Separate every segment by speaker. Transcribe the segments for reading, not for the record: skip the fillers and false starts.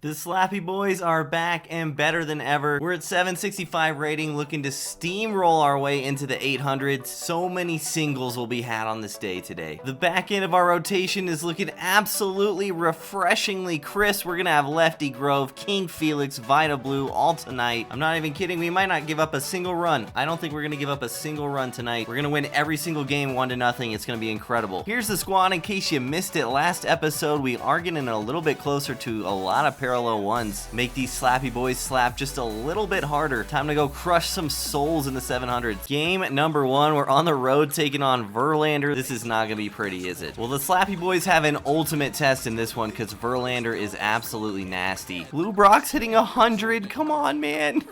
Speaker 1: The Slappy Boys are back and better than ever. We're at 765 rating, looking to steamroll our way into the 800s. So many singles will be had on this day today. The back end of our rotation is looking absolutely refreshingly crisp. We're gonna have Lefty Grove, King Felix, Vida Blue all tonight. I'm not even kidding, we might not give up a single run. I don't think we're gonna give up a single run tonight. We're gonna win every single game 1-0. It's gonna be incredible. Here's the squad in case you missed it last episode. We are getting a little bit closer to a lot of parallel ones. Make these Slappy Boys slap just a little bit harder. Time to go crush some souls in the 700s. Game number 1, we're on the road taking on Verlander. This is not gonna be pretty, is it? Well, the Slappy Boys have an ultimate test in this one because Verlander is absolutely nasty. Lou Brock's hitting 100. Come on, man.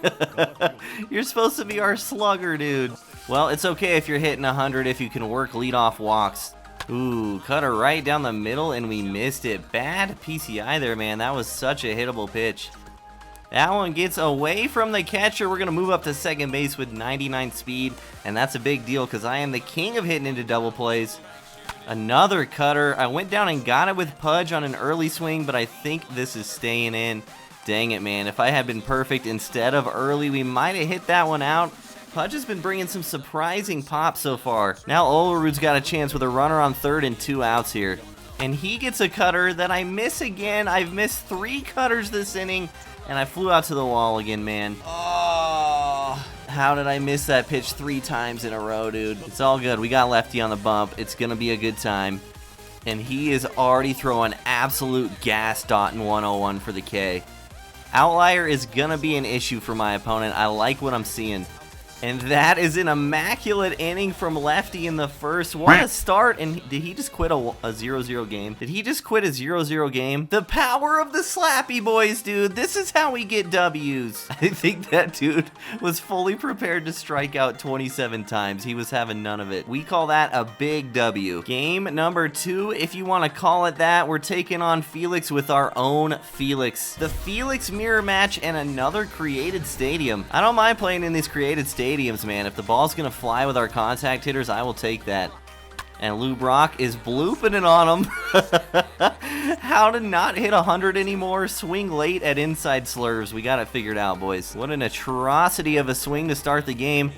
Speaker 1: You're supposed to be our slugger, dude. Well, it's okay if you're hitting 100 if you can work leadoff walks. Ooh, cutter right down the middle, and we missed it. Bad PCI there, man. That was such a hittable pitch. That one gets away from the catcher. We're going to move up to second base with 99 speed, and that's a big deal because I am the king of hitting into double plays. Another cutter. I went down and got it with Pudge on an early swing, but I think this is staying in. Dang it, man. If I had been perfect instead of early, we might have hit that one out. Pudge has been bringing some surprising pops so far. Now Olerud's got a chance with a runner on third and 2 outs here. And he gets a cutter that I miss again. I've missed 3 cutters this inning, and I flew out to the wall again, man. Oh, how did I miss that pitch 3 times in a row, dude? It's all good. We got Lefty on the bump. It's going to be a good time. And he is already throwing absolute gas dotting 101 for the K. Outlier is going to be an issue for my opponent. I like what I'm seeing. And that is an immaculate inning from Lefty in the first. What a start. And did he just quit a 0-0 game? Did he just quit a 0-0 game? The power of the Slappy Boys, dude. This is how we get W's. I think that dude was fully prepared to strike out 27 times. He was having none of it. We call that a big W. Game number 2, if you want to call it that. We're taking on Felix with our own Felix. The Felix mirror match and another created stadium. I don't mind playing in these created stadiums, man. If the ball's gonna fly with our contact hitters, I will take that. And Lou Brock is blooping it on him. How to not hit 100 anymore? Swing late at inside slurves. We got it figured out, boys. What an atrocity of a swing to start the game.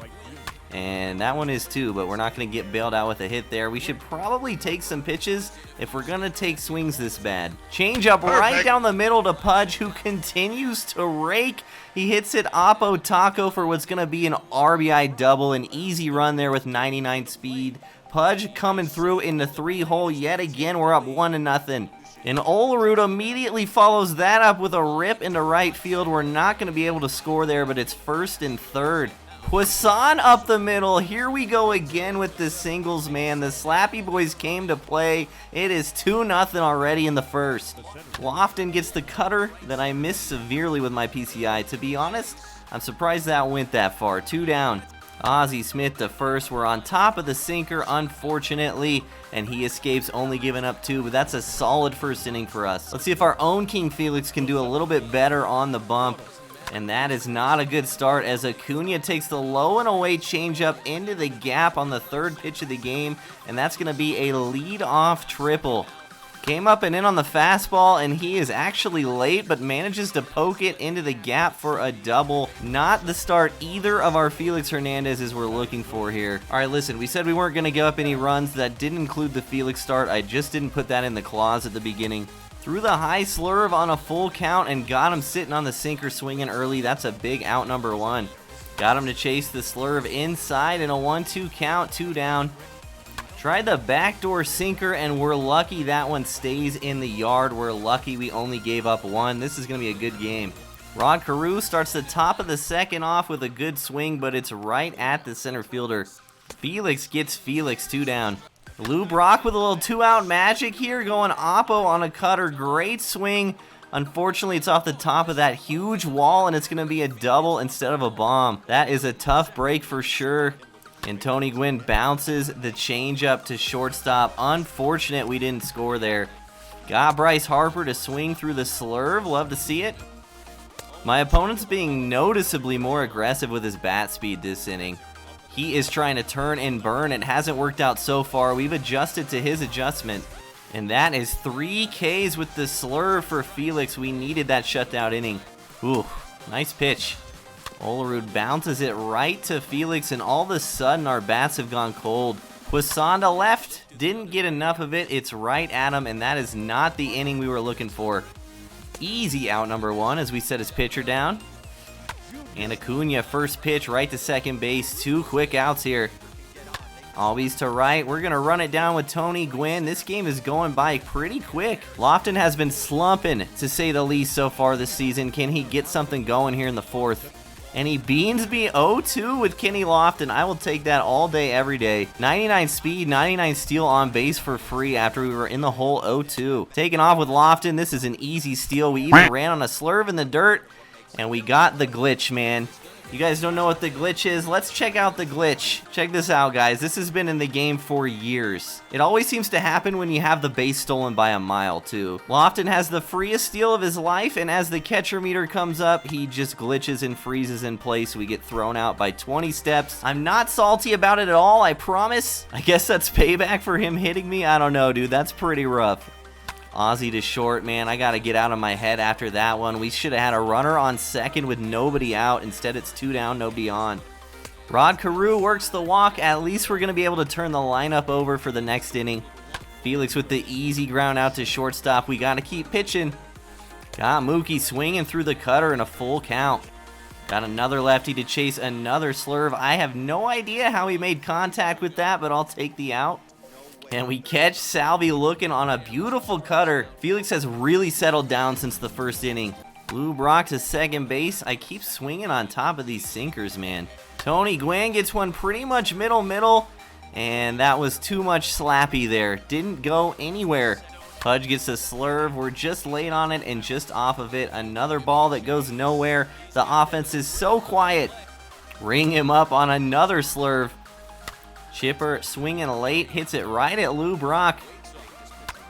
Speaker 1: And that one is too, but we're not going to get bailed out with a hit there. We should probably take some pitches if we're going to take swings this bad. Change up right down the middle to Pudge, who continues to rake. He hits it Oppo Taco for what's going to be an RBI double. An easy run there with 99 speed. Pudge coming through in the 3-hole yet again. We're up 1-0. And Olerud immediately follows that up with a rip into right field. We're not going to be able to score there, but it's first and third. Puason up the middle. Here we go again with the singles, man. The Slappy Boys came to play. It is 2-0 already in the first. Lofton gets the cutter that I missed severely with my PCI. To be honest, I'm surprised that went that far. 2 down. Ozzie Smith to first. We're on top of the sinker, unfortunately, and he escapes, only giving up 2, but that's a solid first inning for us. Let's see if our own King Felix can do a little bit better on the bump. And that is not a good start as Acuna takes the low and away changeup into the gap on the 3rd pitch of the game. And that's going to be a lead-off triple. Came up and in on the fastball, and he is actually late, but manages to poke it into the gap for a double. Not the start either of our Felix Hernandez's we're looking for here. All right, listen, we said we weren't going to give up any runs. That didn't include the Felix start. I just didn't put that in the clause at the beginning. Threw the high slurve on a full count and got him sitting on the sinker swinging early. That's a big out number 1. Got him to chase the slurve inside in a 1-2 count, 2 down. Tried the backdoor sinker, and we're lucky that one stays in the yard. We're lucky we only gave up 1. This is going to be a good game. Rod Carew starts the top of the second off with a good swing, but it's right at the center fielder. Felix gets Felix, 2 down. Lou Brock with a little 2-out magic here, going Oppo on a cutter. Great swing. Unfortunately, it's off the top of that huge wall, and it's going to be a double instead of a bomb. That is a tough break for sure. And Tony Gwinn bounces the changeup to shortstop. Unfortunate we didn't score there. Got Bryce Harper to swing through the slurve. Love to see it. My opponent's being noticeably more aggressive with his bat speed this inning. He is trying to turn and burn. It hasn't worked out so far. We've adjusted to his adjustment. And that is 3 Ks with the slurve for Felix. We needed that shutout inning. Ooh, nice pitch. Olerud bounces it right to Felix, and all of a sudden our bats have gone cold. Puason to left, didn't get enough of it. It's right at him, and that is not the inning we were looking for. Easy out number 1 as we set his pitcher down. And Acuna, first pitch right to second base. 2 quick outs here. Always to right. We're going to run it down with Tony Gwinn. This game is going by pretty quick. Lofton has been slumping, to say the least, so far this season. Can he get something going here in the 4th? And he beans me 0-2 with Kenny Lofton. I will take that all day, every day. 99 speed, 99 steal on base for free after we were in the hole 0-2. Taking off with Lofton. This is an easy steal. We even ran on a slurve in the dirt, and we got the glitch, man. You guys don't know what the glitch is? Let's check out the glitch. Check this out, guys. This has been in the game for years. It always seems to happen when you have the base stolen by a mile, too. Lofton has the freest steal of his life, and as the catcher meter comes up, he just glitches and freezes in place. We get thrown out by 20 steps. I'm not salty about it at all, I promise. I guess that's payback for him hitting me. I don't know, dude. That's pretty rough. Ozzie to short, man. I got to get out of my head after that one. We should have had a runner on second with nobody out. Instead, it's 2 down, nobody on. Rod Carew works the walk. At least we're going to be able to turn the lineup over for the next inning. Felix with the easy ground out to shortstop. We got to keep pitching. Got Mookie swinging through the cutter in a full count. Got another lefty to chase another slurve. I have no idea how he made contact with that, but I'll take the out. And we catch Salvi looking on a beautiful cutter. Felix has really settled down since the first inning. Lou Brock to second base. I keep swinging on top of these sinkers, man. Tony Gwinn gets one pretty much middle. And that was too much slappy there. Didn't go anywhere. Pudge gets a slurve. We're just late on it and just off of it. Another ball that goes nowhere. The offense is so quiet. Ring him up on another slurve. Chipper swinging late, hits it right at Lou Brock.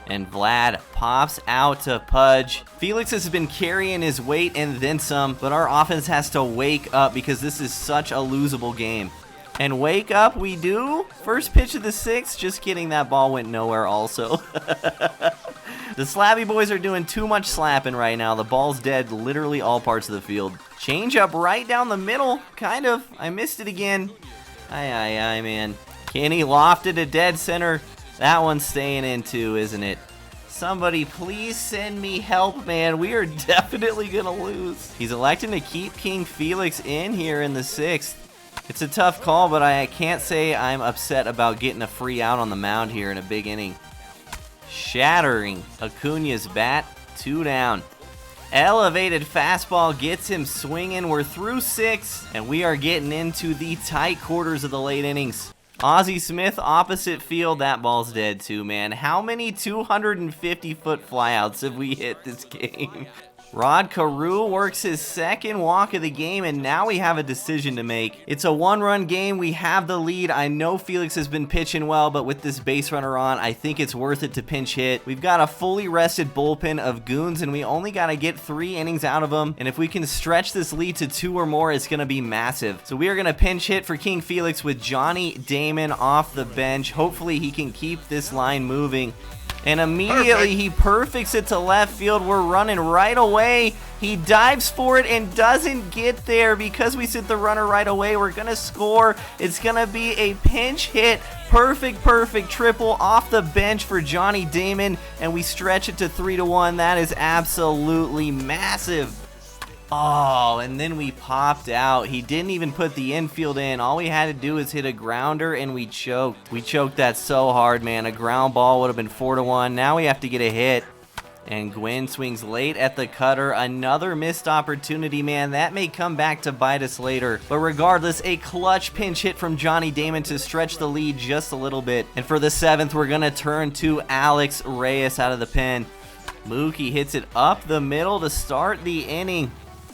Speaker 1: And Vlad pops out to Pudge. Felix has been carrying his weight and then some, but our offense has to wake up because this is such a losable game. And wake up we do. First pitch of the 6th. Just kidding, that ball went nowhere also. The Slappy boys are doing too much slapping right now. The ball's dead literally all parts of the field. Change up right down the middle. Kind of. I missed it again. Aye, man. Kenny Lofton to dead center. That one's staying in too, isn't it? Somebody please send me help, man. We are definitely going to lose. He's electing to keep King Felix in here in the 6th. It's a tough call, but I can't say I'm upset about getting a free out on the mound here in a big inning. Shattering Acuna's bat. 2 down. Elevated fastball gets him swinging. We're through 6, and we are getting into the tight quarters of the late innings. Ozzie Smith, opposite field. That ball's dead too, man. How many 250-foot flyouts have we hit this game? Rod Carew works his second walk of the game, and now we have a decision to make. It's a 1-run game. We have the lead. I know Felix has been pitching well, but with this base runner on, I think it's worth it to pinch hit. We've got a fully rested bullpen of goons, and we only got to get 3 innings out of them. And if we can stretch this lead to 2 or more, it's going to be massive. So we are going to pinch hit for King Felix with Johnny Damon off the bench. Hopefully he can keep this line moving. And immediately he perfects it to left field. We're running right away. He dives for it and doesn't get there because we sent the runner right away. We're going to score. It's going to be a pinch hit. Perfect triple off the bench for Johnny Damon. And we stretch it to 3-1. That is absolutely massive. Oh, and then we popped out. He didn't even put the infield in. All we had to do was hit a grounder, and we choked. We choked that so hard, man. A ground ball would have been 4-1. Now we have to get a hit. And Gwinn swings late at the cutter. Another missed opportunity, man. That may come back to bite us later. But regardless, a clutch pinch hit from Johnny Damon to stretch the lead just a little bit. And for the 7th, we're going to turn to Alex Reyes out of the pen. Mookie hits it up the middle to start the inning.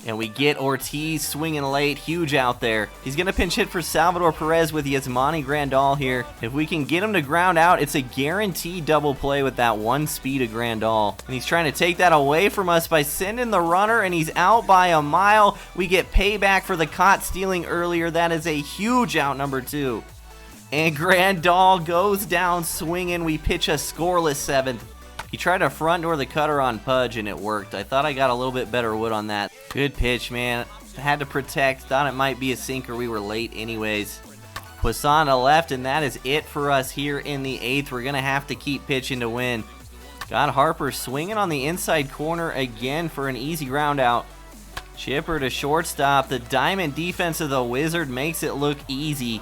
Speaker 1: And we get Ortiz swinging late. Huge out there. He's going to pinch hit for Salvador Perez with Yasmani Grandal here. If we can get him to ground out, it's a guaranteed double play with that 1 speed of Grandal. And he's trying to take that away from us by sending the runner, and he's out by a mile. We get payback for the caught stealing earlier. That is a huge out, number 2. And Grandal goes down swinging. We pitch a scoreless 7th. He tried to front door the cutter on Pudge, and it worked. I thought I got a little bit better wood on that. Good pitch, man. Had to protect. Thought it might be a sinker. We were late anyways. Puason to left, and that is it for us here in the 8th. We're going to have to keep pitching to win. Got Harper swinging on the inside corner again for an easy ground out. Chipper to shortstop. The diamond defense of the Wizard makes it look easy.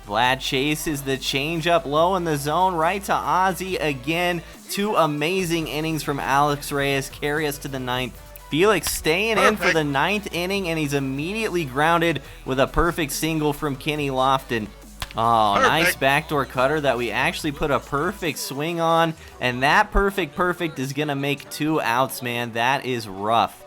Speaker 1: Vlad chases the changeup low in the zone, right to Ozzie again. 2 amazing innings from Alex Reyes carry us to the 9th. Felix staying in for the 9th inning, and he's immediately grounded with a perfect single from Kenny Lofton. Oh, nice backdoor cutter that we actually put a perfect swing on, and that perfect is going to make 2 outs, man. That is rough.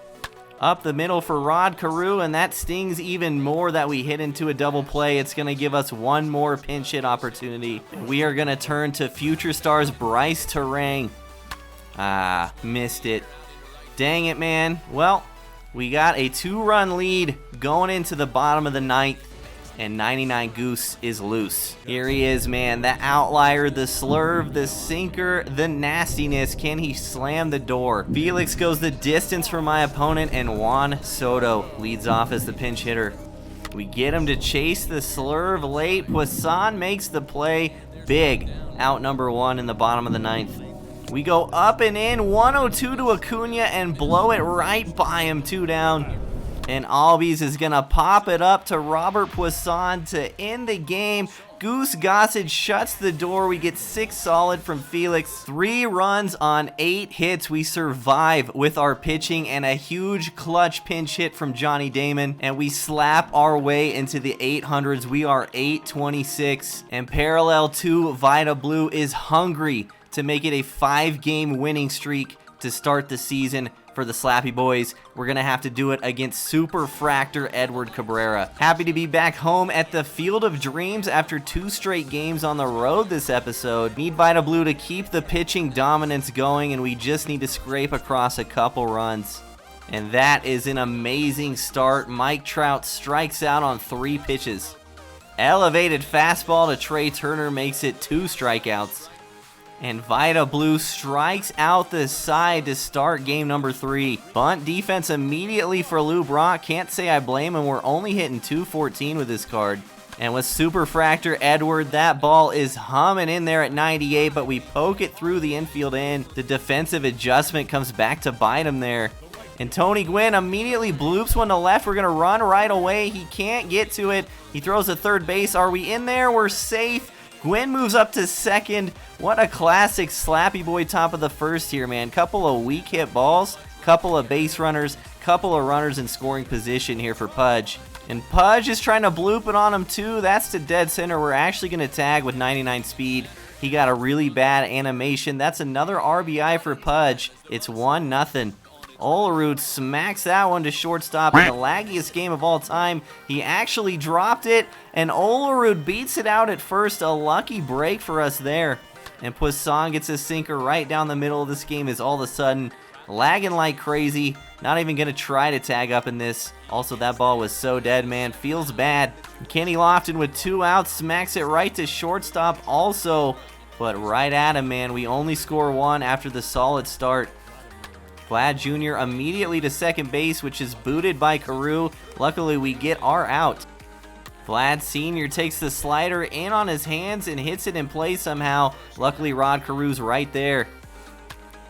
Speaker 1: Up the middle for Rod Carew, and that stings even more that we hit into a double play. It's going to give us 1 more pinch hit opportunity. We are going to turn to Future Stars Bryce Terang. Ah, missed it. Dang it, man. Well, we got a 2-run lead going into the bottom of the 9th, and 99 Goose is loose. Here he is, man. The outlier, the slurve, the sinker, the nastiness. Can he slam the door? Felix goes the distance for my opponent, and Juan Soto leads off as the pinch hitter. We get him to chase the slurve late. Puason makes the play. Big out number 1 in the bottom of the 9th. We go up and in, 102 to Acuna, and blow it right by him, 2 down. And Albies is going to pop it up to Robert Puason to end the game. Goose Gossage shuts the door. We get 6 solid from Felix. 3 runs on 8 hits. We survive with our pitching and a huge clutch pinch hit from Johnny Damon. And we slap our way into the 800s. We are 826. And parallel to Vida Blue is hungry to make it a 5-game winning streak to start the season for the Slappy Boys. We're going to have to do it against Super Fractor Edward Cabrera. Happy to be back home at the Field of Dreams after 2 straight games on the road this episode. Need Vida Blue to keep the pitching dominance going, and we just need to scrape across a couple runs. And that is an amazing start. Mike Trout strikes out on 3 pitches. Elevated fastball to Trey Turner makes it 2 strikeouts. And Vida Blue strikes out the side to start game number 3. Bunt defense immediately for Lou Brock. Can't say I blame him. We're only hitting 214 with this card. And with Super Fractor Edward, that ball is humming in there at 98, but we poke it through the infield end. The defensive adjustment comes back to bite him there. And Tony Gwinn immediately bloops one to left. We're going to run right away. He can't get to it. He throws to third base. Are we in there? We're safe. Gwinn moves up to second. What a classic Slappy Boy top of the first here, man. Couple of weak hit balls, couple of base runners, couple of runners in scoring position here for Pudge. And Pudge is trying to bloop it on him too. That's to dead center. We're actually going to tag with 99 speed. He got a really bad animation. That's another RBI for Pudge. It's 1-0. Olerud smacks that one to shortstop in the laggiest game of all time. He actually dropped it, and Olerud beats it out at first. A lucky break for us there. And Puason gets a sinker right down the middle of this game is all of a sudden lagging like crazy. Not even going to try to tag up in this. Also, that ball was so dead, man. Feels bad. Kenny Lofton with 2 outs smacks it right to shortstop also. But right at him, man. We only score 1 after the solid start. Vlad Jr. immediately to second base, which is booted by Carew. Luckily, we get our out. Vlad Sr. takes the slider in on his hands and hits it in play somehow. Luckily, Rod Carew's right there.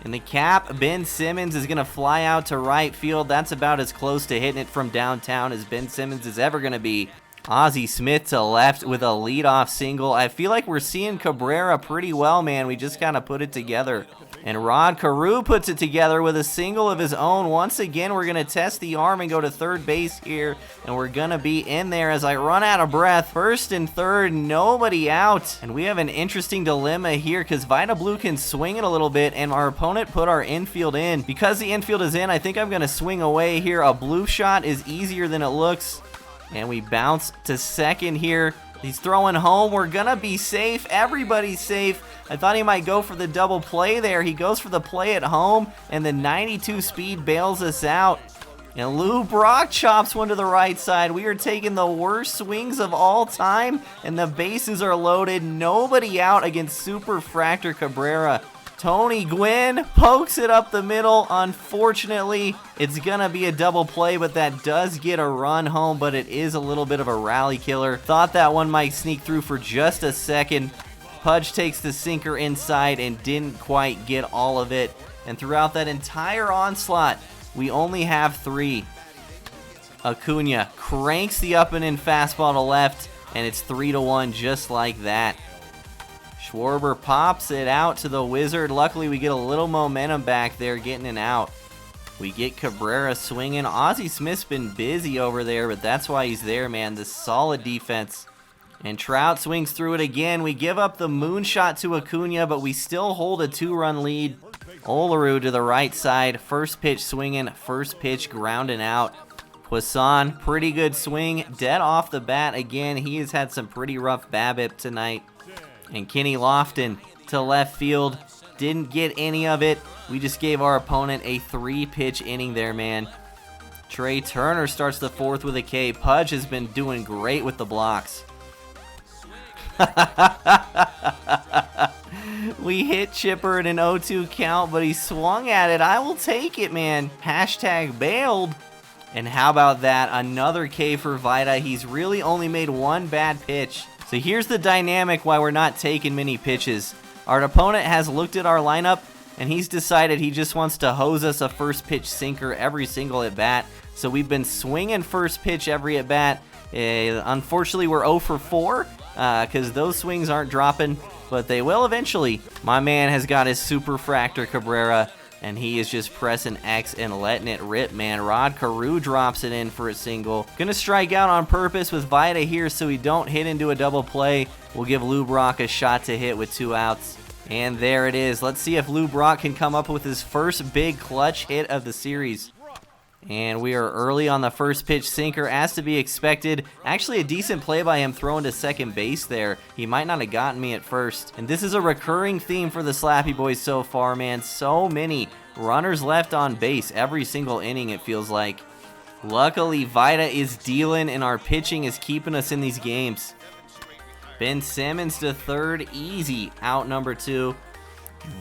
Speaker 1: In the cap, Ben Simmons is going to fly out to right field. That's about as close to hitting it from downtown as Ben Simmons is ever going to be. Ozzie Smith to left with a leadoff single. I feel like we're seeing Cabrera pretty well, man. We just kind of put it together. And Rod Carew puts it together with a single of his own. Once again, we're going to test the arm and go to third base here. And we're going to be in there as I run out of breath. First and third, nobody out. And we have an interesting dilemma here because Vida Blue can swing it a little bit. And our opponent put our infield in. Because the infield is in, I think I'm going to swing away here. A blue shot is easier than it looks. And we bounce to second here. He's throwing home. We're going to be safe. Everybody's safe. I thought he might go for the double play there. He goes for the play at home, and the 92 speed bails us out. And Lou Brock chops one to the right side. We are taking the worst swings of all time, and the bases are loaded. Nobody out against Super Fractor Cabrera. Tony Gwinn pokes it up the middle. Unfortunately, it's gonna be a double play, but that does get a run home, but it is a little bit of a rally killer. Thought that one might sneak through for just a second. Pudge takes the sinker inside and didn't quite get all of it. And throughout that entire onslaught, we only have 3. Acuna cranks the up and in fastball to left, and it's 3-1 just like that. Schwarber pops it out to the Wizard. Luckily, we get a little momentum back there, getting it out. We get Cabrera swinging. Ozzie Smith's been busy over there, but that's why he's there, man. The solid defense. And Trout swings through it again. We give up the moonshot to Acuna, but we still hold a 2-run lead. Olerud to the right side. First pitch swinging, first pitch grounding out. Puason, pretty good swing. Dead off the bat again. He has had some pretty rough BABIP tonight. And Kenny Lofton to left field. Didn't get any of it. We just gave our opponent a 3-pitch inning there, man. Trey Turner starts the 4th with a K. Pudge has been doing great with the blocks. We hit Chipper at an 0-2 count, but he swung at it. I will take it, man. Hashtag bailed. And how about that? Another K for Vida. He's really only made one bad pitch. So here's the dynamic why we're not taking many pitches. Our opponent has looked at our lineup, and he's decided he just wants to hose us a first pitch sinker every single at bat. So we've been swinging first pitch every at bat. Unfortunately, we're 0 for 4 because those swings aren't dropping, but they will eventually. My man has got his superfractor Cabrera, and he is just pressing X and letting it rip, man. Rod Carew drops it in for a single. Gonna strike out on purpose with Vida here so we don't hit into a double play. We'll give Lou Brock a shot to hit with 2 outs. And there it is. Let's see if Lou Brock can come up with his first big clutch hit of the series. And we are early on the first pitch sinker, as to be expected. Actually, a decent play by him throwing to second base there. He might not have gotten me at first. And this is a recurring theme for the Slappy Boys so far, man. So many runners left on base every single inning, it feels like. Luckily, Vida is dealing, and our pitching is keeping us in these games. Ben Simmons to third, easy, out number 2.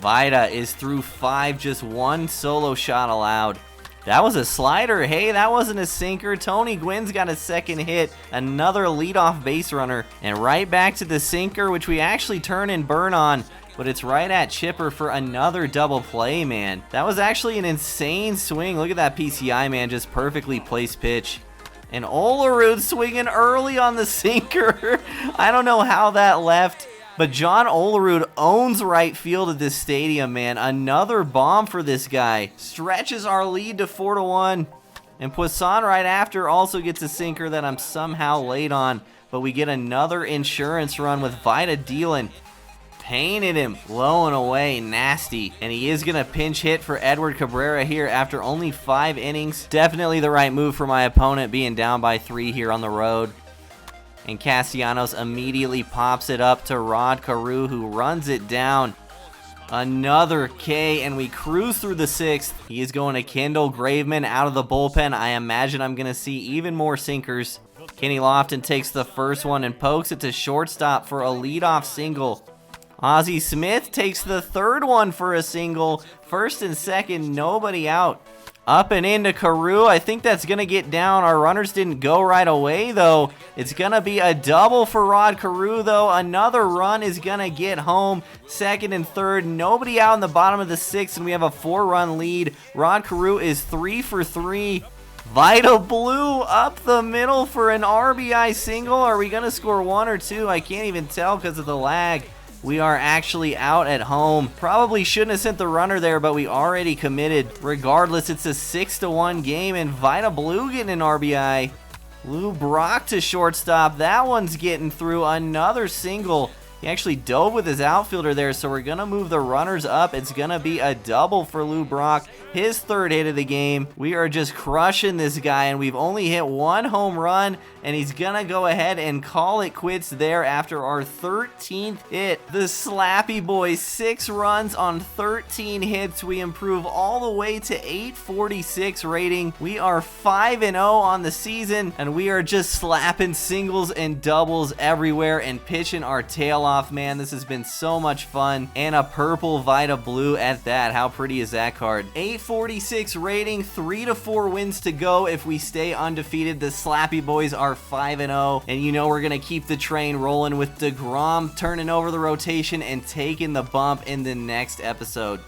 Speaker 1: Vida is through 5, just 1 solo shot allowed. That was a slider. Hey, that wasn't a sinker. Tony Gwynn's got a second hit. Another leadoff base runner. And right back to the sinker, which we actually turn and burn on. But it's right at Chipper for another double play, man. That was actually an insane swing. Look at that PCI, man. Just perfectly placed pitch. And Olerud swinging early on the sinker. I don't know how that left. But John Olerud owns right field at this stadium, man. Another bomb for this guy. Stretches our lead to 4-1. And Puason right after also gets a sinker that I'm somehow late on. But we get another insurance run with Vida dealing. Painted him low and away, nasty. And he is going to pinch hit for Edward Cabrera here after only 5 innings. Definitely the right move for my opponent, being down by 3 here on the road. And Castellanos immediately pops it up to Rod Carew, who runs it down. Another K, and we cruise through the 6th. He is going to Kendall Graveman out of the bullpen. I imagine I'm going to see even more sinkers. Kenny Lofton takes the first one and pokes it to shortstop for a leadoff single. Ozzie Smith takes the third one for a single. First and second, nobody out. Up and into Carew. I think that's going to get down. Our runners didn't go right away, though. It's going to be a double for Rod Carew, though. Another run is going to get home. Second and third. Nobody out in the bottom of the 6th, and we have a 4-run lead. Rod Carew is 3 for 3. Vida Blue up the middle for an RBI single. Are we going to score 1 or 2? I can't even tell because of the lag. We are actually out at home. Probably shouldn't have sent the runner there, but we already committed. Regardless, it's a 6-1 game, and Vida Blue getting an RBI. Lou Brock to shortstop. That one's getting through. Another single. He actually dove with his outfielder there, so we're going to move the runners up. It's going to be a double for Lou Brock. His 3rd hit of the game. We are just crushing this guy, and we've only hit 1 home run, and he's going to go ahead and call it quits there after our 13th hit. The Slappy Boys, 6 runs on 13 hits. We improve all the way to 846 rating. We are 5-0 on the season, and we are just slapping singles and doubles everywhere and pitching our tail off, man. This has been so much fun. And a purple Vida Blue at that. How pretty is that card? 846 rating, 3 to 4 wins to go. If we stay undefeated, the Slappy Boys are 5-0. And you know we're going to keep the train rolling with deGrom turning over the rotation and taking the bump in the next episode.